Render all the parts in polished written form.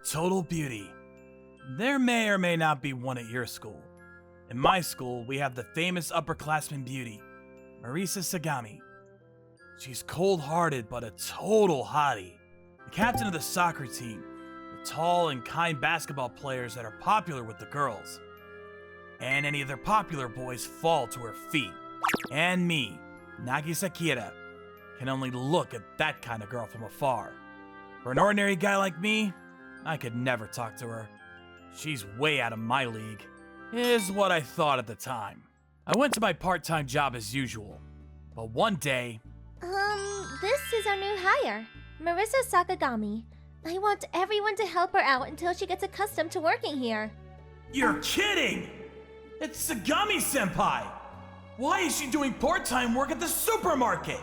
total beauty. There may or may not be one at your school. In my school, we have the famous upperclassman beauty, Marisa Sagami. She's cold-hearted but a total hottie. The captain of the soccer team, the tall and kind basketball players that are popular with the girls. And any of their popular boys fall to her feet. And me, Nagisakira, can only look at that kind of girl from afar. For an ordinary guy like me, I could never talk to her. She's way out of my league, is what I thought at the time. I went to my part-time job as usual, but one day... This is our new hire, Marisa Sakagami. I want everyone to help her out until she gets accustomed to working here. You're kidding! It's Sagami-senpai! Why is she doing part-time work at the supermarket?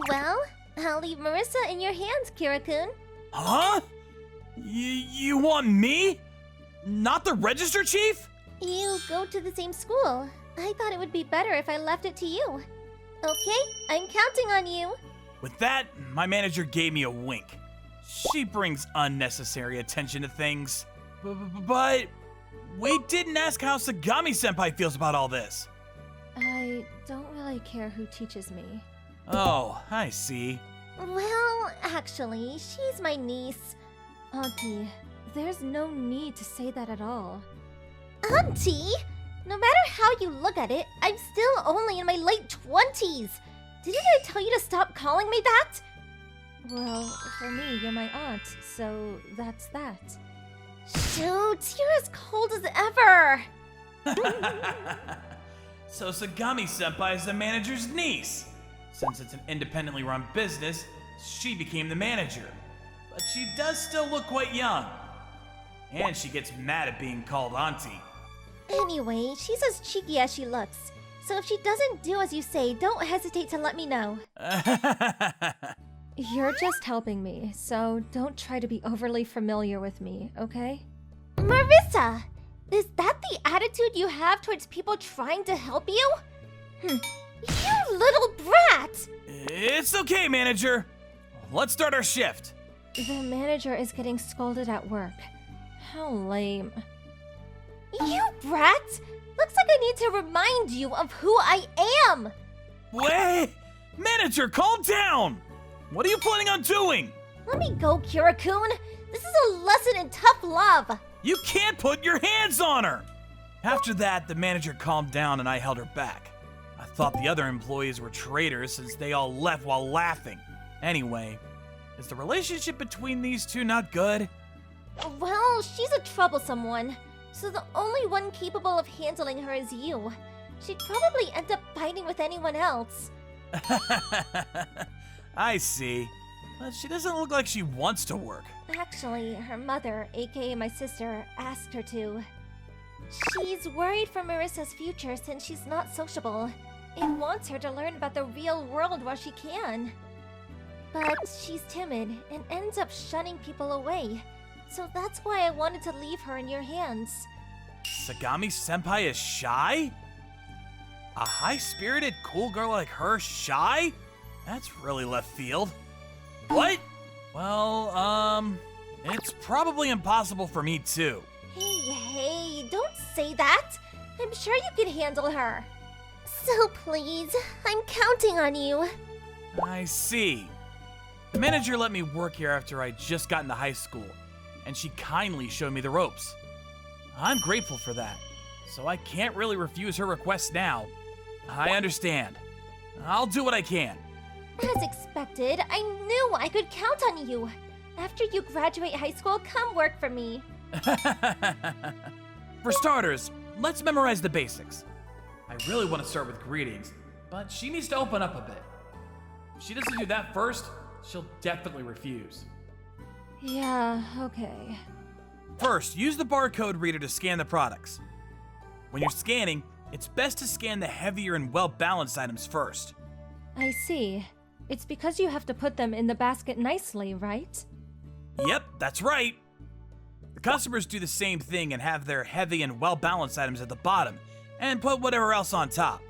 Well, I'll leave Marisa in your hands, Kira-kun. Huh? You want me? Not the register chief? You go to the same school. I thought it would be better if I left it to you. Okay, I'm counting on you. With that, my manager gave me a wink. She brings unnecessary attention to things. But we didn't ask how Sagami-senpai feels about all this. I don't really care who teaches me. Oh, I see. Well, actually, she's my niece. Auntie, there's no need to say that at all. Auntie? No matter how you look at it, I'm still only in my late 20s. Didn't I tell you to stop calling me that? Well, for me, you're my aunt, so that's that. Shoot, you're as cold as ever. So Sagami-senpai is the manager's niece. Since it's an independently run business, she became the manager. But she does still look quite young. And she gets mad at being called auntie. Anyway, she's as cheeky as she looks. So if she doesn't do as you say, don't hesitate to let me know. You're just helping me, so don't try to be overly familiar with me, okay? Marisa! Is that the attitude you have towards people trying to help you? You little brat! It's okay, manager. Let's start our shift. The manager is getting scolded at work. How lame. You brat! Looks like I need to remind you of who I am! Wait! Manager, calm down! What are you planning on doing? Let me go, Kira-kun! This is a lesson in tough love! You can't put your hands on her! After that, the manager calmed down and I held her back. I thought the other employees were traitors since they all left while laughing. Anyway, is the relationship between these two not good? Well, she's a troublesome one, so the only one capable of handling her is you. She'd probably end up fighting with anyone else. I see. But she doesn't look like she wants to work. Actually, her mother, aka my sister, asked her to. She's worried for Marisa's future since she's not sociable, and wants her to learn about the real world while she can. But she's timid and ends up shunning people away, so that's why I wanted to leave her in your hands. Sagami-senpai is shy? A high-spirited, cool girl like her shy? That's really left field. What? Well, it's probably impossible for me too. Hey, don't say that. I'm sure you can handle her. So please, I'm counting on you. I see. The manager let me work here after I just got into high school, and she kindly showed me the ropes. I'm grateful for that, so I can't really refuse her request now. I understand. I'll do what I can. As expected, I knew I could count on you. After you graduate high school, come work for me. For starters, let's memorize the basics. I really want to start with greetings, but she needs to open up a bit. If she doesn't do that first, she'll definitely refuse. Yeah, okay. First, use the barcode reader to scan the products. When you're scanning, it's best to scan the heavier and well-balanced items first. I see. It's because you have to put them in the basket nicely, right? Yep, that's right. The customers do the same thing and have their heavy and well-balanced items at the bottom and put whatever else on top.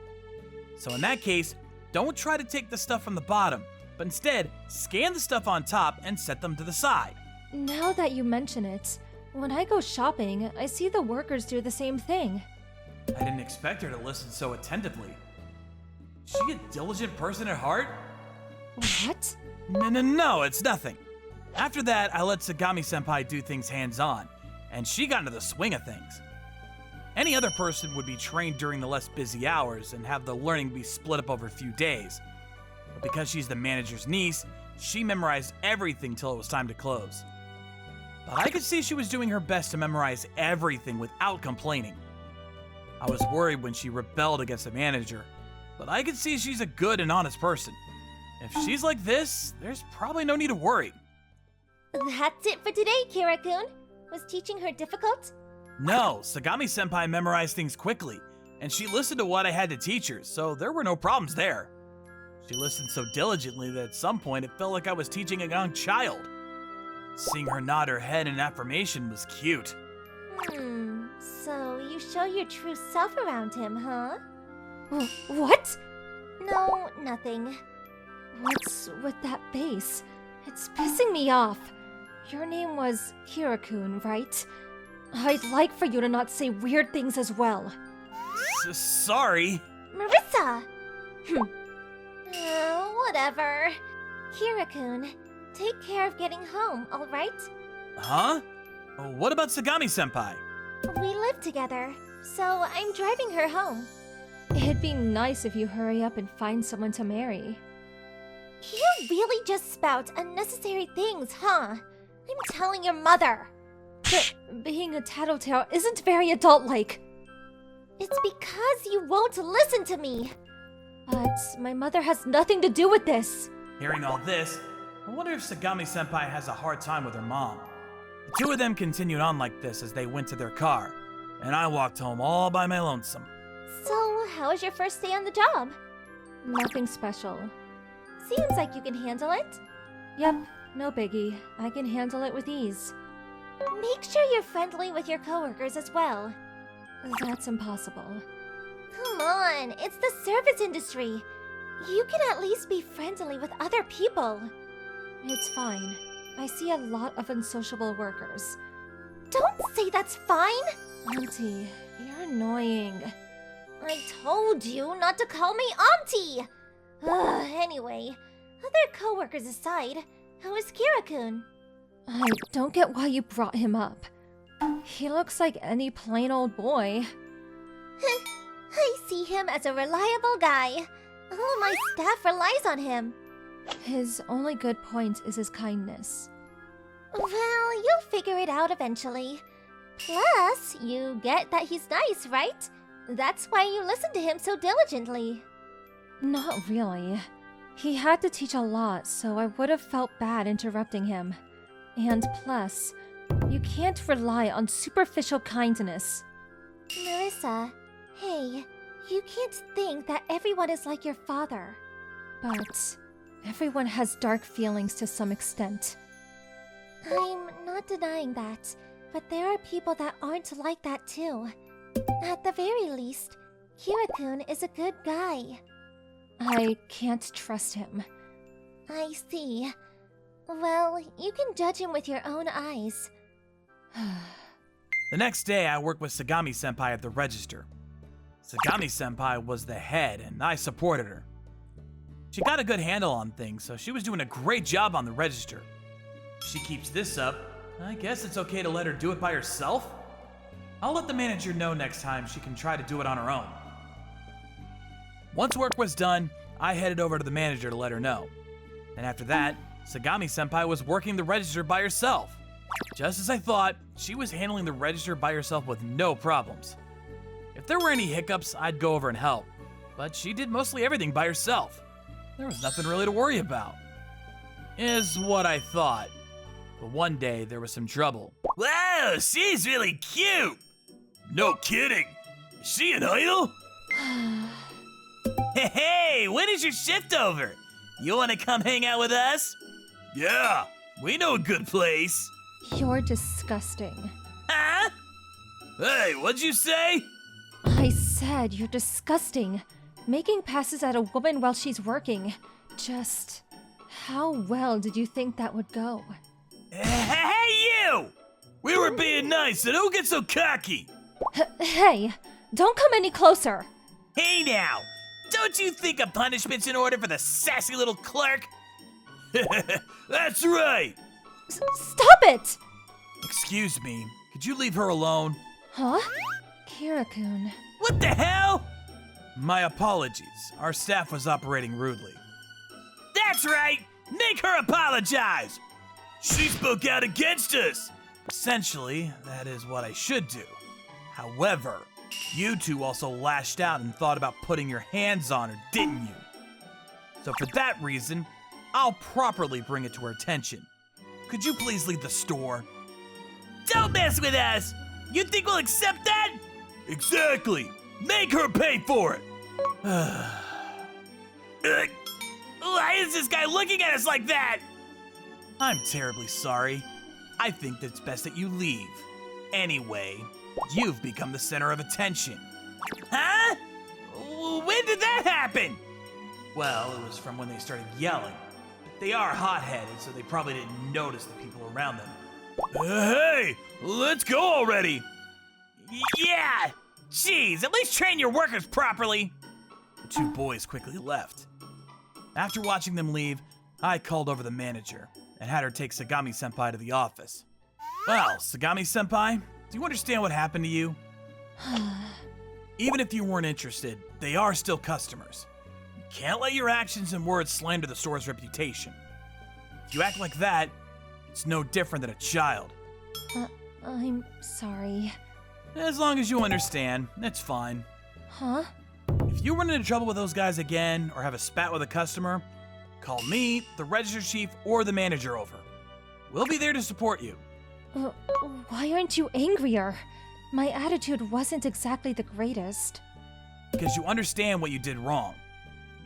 So in that case, don't try to take the stuff from the bottom, but instead scan the stuff on top and set them to the side. Now that you mention it, when I go shopping, I see the workers do the same thing. I didn't expect her to listen so attentively. Is she a diligent person at heart? What? No, it's nothing. After that, I let Sagami-senpai do things hands-on, and she got into the swing of things. Any other person would be trained during the less busy hours and have the learning be split up over a few days. But because she's the manager's niece, she memorized everything till it was time to close. But I could see she was doing her best to memorize everything without complaining. I was worried when she rebelled against the manager, but I could see she's a good and honest person. If she's like this, there's probably no need to worry. That's it for today, Kira-kun. Was teaching her difficult? No, Sagami-senpai memorized things quickly, and she listened to what I had to teach her, so there were no problems there. She listened so diligently that at some point it felt like I was teaching a young child. Seeing her nod her head in affirmation was cute. So you show your true self around him, huh? What? No, nothing. What's with that face? It's pissing me off. Your name was Kira-kun, right? I'd like for you to not say weird things as well. Sorry. Marisa! Whatever. Kira-kun, take care of getting home, alright? Huh? What about Sagami-senpai? We live together, so I'm driving her home. It'd be nice if you hurry up and find someone to marry. You really just spout unnecessary things, huh? I'm telling your mother. But being a tattletale isn't very adult-like. It's because you won't listen to me. But my mother has nothing to do with this. Hearing all this, I wonder if Sagami-senpai has a hard time with her mom. The two of them continued on like this as they went to their car, and I walked home all by my lonesome. So, how was your first day on the job? Nothing special. Seems like you can handle it. Yep, no biggie. I can handle it with ease. Make sure you're friendly with your coworkers as well. That's impossible. Come on, it's the service industry. You can at least be friendly with other people. It's fine. I see a lot of unsociable workers. Don't say that's fine! Auntie, you're annoying. I told you not to call me Auntie! Anyway, other coworkers aside, how is Kira-kun? I don't get why you brought him up. He looks like any plain old boy. I see him as a reliable guy. All of my staff relies on him. His only good point is his kindness. Well, you'll figure it out eventually. Plus, you get that he's nice, right? That's why you listen to him so diligently. Not really. He had to teach a lot, so I would have felt bad interrupting him. And plus, you can't rely on superficial kindness. Marisa, hey, you can't think that everyone is like your father. But everyone has dark feelings to some extent. I'm not denying that, but there are people that aren't like that too. At the very least, Kira-kun is a good guy. I can't trust him. I see. Well, you can judge him with your own eyes. The next day, I worked with Sagami-senpai at the register. Sagami-senpai was the head, and I supported her. She got a good handle on things, so she was doing a great job on the register. If she keeps this up, I guess it's okay to let her do it by herself? I'll let the manager know next time she can try to do it on her own. Once work was done, I headed over to the manager to let her know. And after that, Sagami-senpai was working the register by herself. Just as I thought, she was handling the register by herself with no problems. If there were any hiccups, I'd go over and help, but she did mostly everything by herself. There was nothing really to worry about. Is what I thought. But one day, there was some trouble. Wow, she's really cute! No kidding! Is she an idol? Hey, when is your shift over? You want to come hang out with us? Yeah, we know a good place. You're disgusting. Huh? Hey, what'd you say? I said you're disgusting. Making passes at a woman while she's working. Just how well did you think that would go? Hey, you! We were being nice, so don't get so cocky. Hey, don't come any closer. Hey now, don't you think a punishment's in order for the sassy little clerk? That's right. Stop it! Excuse me, could you leave her alone? Huh? Kira-kun. What the hell? My apologies. Our staff was operating rudely. That's right! Make her apologize! She spoke out against us! Essentially, that is what I should do. However, you two also lashed out and thought about putting your hands on her, didn't you? So for that reason, I'll properly bring it to her attention. Could you please leave the store? Don't mess with us! You think we'll accept that? Exactly! Make her pay for it! Why is this guy looking at us like that? I'm terribly sorry. I think that it's best that you leave. Anyway, you've become the center of attention. Huh? When did that happen? Well, it was from when they started yelling. But they are hot-headed, so they probably didn't notice the people around them. Hey, let's go already. Yeah! Jeez, at least train your workers properly. The two boys quickly left. After watching them leave, I called over the manager and had her take Sagami-senpai to the office. Well, Sagami-senpai, do you understand what happened to you? Even if you weren't interested, they are still customers. You can't let your actions and words slander the store's reputation. If you act like that, it's no different than a child. I'm sorry. As long as you understand, it's fine. Huh? If you run into trouble with those guys again or have a spat with a customer, call me, the register chief, or the manager over. We'll be there to support you. Why aren't you angrier? My attitude wasn't exactly the greatest. Because you understand what you did wrong.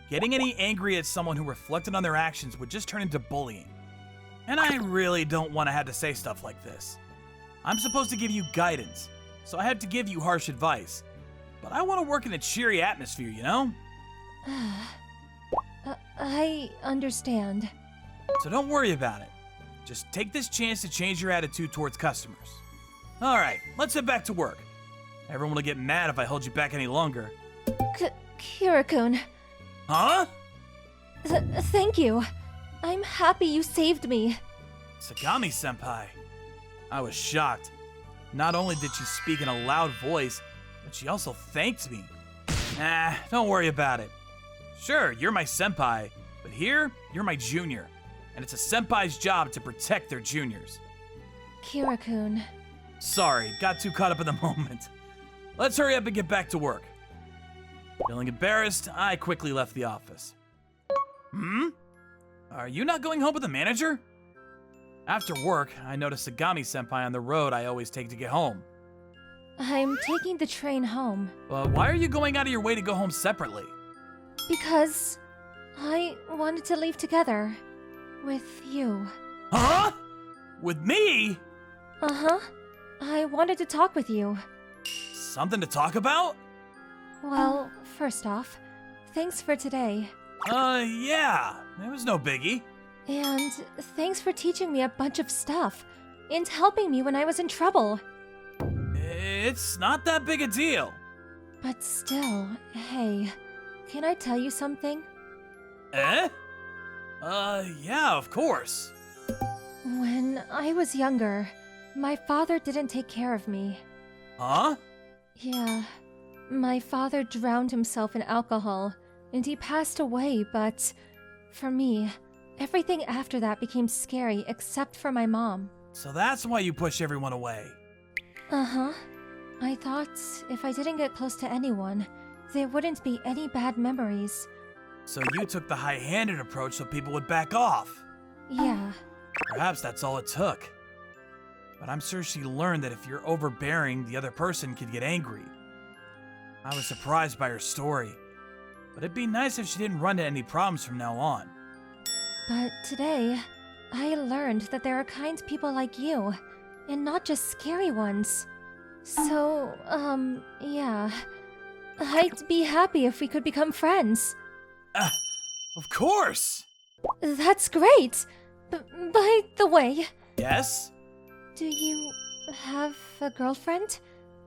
Getting any angry at someone who reflected on their actions would just turn into bullying. And I really don't want to have to say stuff like this. I'm supposed to give you guidance, so I have to give you harsh advice. But I want to work in a cheery atmosphere, you know? I understand. So don't worry about it. Just take this chance to change your attitude towards customers. Alright, let's head back to work. Everyone will get mad if I hold you back any longer. Kira-kun. Huh? Thank you. I'm happy you saved me. Sagami-senpai. I was shocked. Not only did she speak in a loud voice, but she also thanked me. Don't worry about it. Sure, you're my senpai, but here, you're my junior. And it's a senpai's job to protect their juniors. Kira-kun. Sorry, got too caught up in the moment. Let's hurry up and get back to work. Feeling embarrassed, I quickly left the office. Are you not going home with the manager? After work, I noticed Sagami-senpai on the road I always take to get home. I'm taking the train home. Why are you going out of your way to go home separately? Because I wanted to leave together with you. Huh? With me? Uh-huh. I wanted to talk with you. Something to talk about? Well, first off, thanks for today. Yeah. It was no biggie. And thanks for teaching me a bunch of stuff and helping me when I was in trouble. It's not that big a deal. But still, hey, can I tell you something? Eh? Yeah, of course. When I was younger, my father didn't take care of me. Huh? Yeah, my father drowned himself in alcohol, and he passed away, but for me, everything after that became scary except for my mom. So that's why you push everyone away. Uh-huh. I thought if I didn't get close to anyone, there wouldn't be any bad memories. So you took the high-handed approach so people would back off. Yeah. Perhaps that's all it took. But I'm sure she learned that if you're overbearing, the other person could get angry. I was surprised by her story, but it'd be nice if she didn't run into any problems from now on. But today, I learned that there are kind people like you, and not just scary ones. So, yeah. I'd be happy if we could become friends. Of course! That's great! By the way, Yes? Do you have a girlfriend?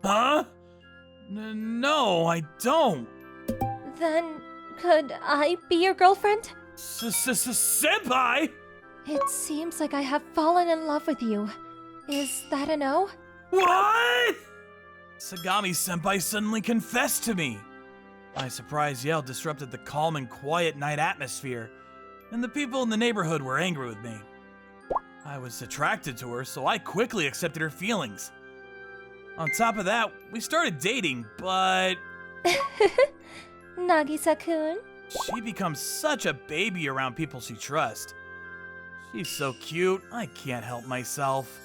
Huh? No, I don't. Then could I be your girlfriend? Senpai? It seems like I have fallen in love with you. Is that a no? What? Sagami-senpai suddenly confessed to me. My surprise yell disrupted the calm and quiet night atmosphere, and the people in the neighborhood were angry with me. I was attracted to her, so I quickly accepted her feelings. On top of that, we started dating, but Nagisa-kun? she becomes such a baby around people she trusts. She's so cute, I can't help myself.